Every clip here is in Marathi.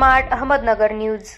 Smart Ahmednagar news.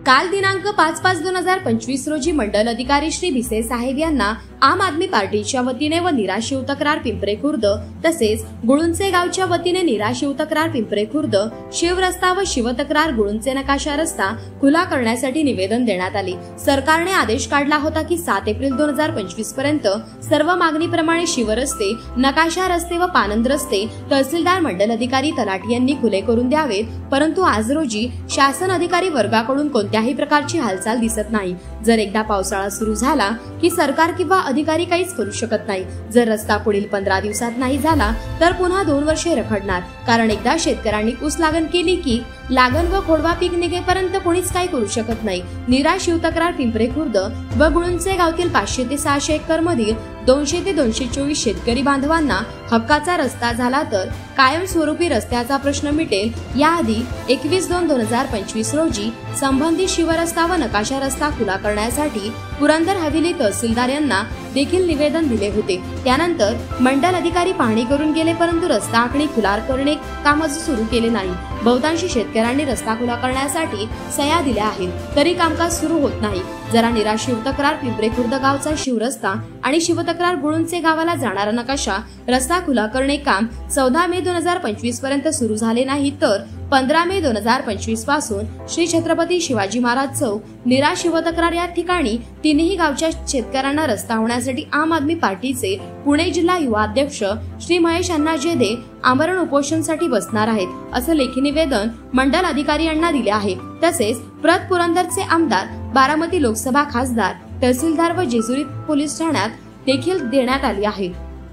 काल दिनांक 5/5/2025 रोजी मंडल अधिकारी श्री भिसे साहेब यांना आम आदमी पार्टीच्या वतीने व निराशिव तक्रार पिंपरे खुर्द तसेच गुळुंचे गावच्या वतीने निराशिव तक्रार पिंपरे खुर्द, शिव रस्ता व शिव तक्रार गुळुंचे नकाशा रस्ता खुला करण्यासाठी निवेदन देण्यात आले। सरकारने आदेश काढला होता की 7 एप्रिल 2025 पर्यंत सर्व मागणीप्रमाणे शिव रस्ते, नकाशा रस्ते व पानंद रस्ते तहसीलदार, मंडल अधिकारी, तलाठी यांनी खुले करून द्यावेत, परंतु आज रोजी शासन अधिकारी वर्गाकडून कोणत्याही प्रकारची हालचाल दिसत नाही। जर एकदा पावसाळा सुरू झाला की सरकार किंवा अधिकारी काहीच करू शकत नाही। जर रस्ता पुढील 15 दिवसात नाही झाला तर पुन्हा 2 वर्षे रखडणार, कारण एकदा शेतकऱ्यांनी ऊस लागण केली की लागण व खोडवा पीक निघेपर्यंत कोणीच काही करू शकत नाही। निराशिव तक्रार पिंपरे खुर्द व गुळुंचे गावातील 500 ते 600 एकर मधील 200 ते 224 शेतकरी बांधवांना हक्काचा रस्ता झाला तर कायमस्वरूपी रस्त्याचा प्रश्न मिटेल। याआधी 21/2/2025 रोजी संबंधित शिवरस्ता व नकाशा रस्ता खुला करण्यासाठी पुरंदर हवेली तहसीलदार यांना देखील निवेदन दिले होते। त्यानंतर मंडल अधिकारी पाहणी करून गेले, परंतु रस्ता आखणी खुला करणे काम सुरू केले नाही। बहुतांशी शेतकऱ्यांनी रस्ता खुला करण्यासाठी सह्या दिल्या आहेत, तरी कामकाज सुरू होत नाही। जरा निराशिव तक्रार पिंपरे खुर्द गावचा शिवरस्ता आणि शिवतक्रार गुळुंचे गावाला जाणारा नकाशा रस्ता खुला करणे काम 14 मे 2025 पर्यंत सुरू झाले नाही तर 15 मे 2025 पासून श्री छत्रपती शिवाजी महाराज चौक, निराशिव तक्रार या ठिकाणी तिन्ही गावच्या शेतकऱ्यांना रस्ता होण्यासाठी आम आदमी पार्टीचे पुणे जिल्हा युवा अध्यक्ष श्री महेश अण्णा जेदे आमरण उपोषणासाठी बसणार आहेत, असं लेखी निवेदन मंडल अधिकारी यांना दिले आहे। तसेच प्रत पुरंदरचे आमदार, बारामती लोकसभा खासदार, तहसीलदार व जेजुरी पोलीस ठाण्यात देखील देण्यात आली आहे।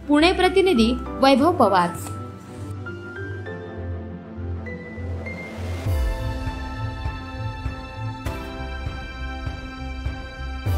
पुणे प्रतिनिधी वैभव पवार।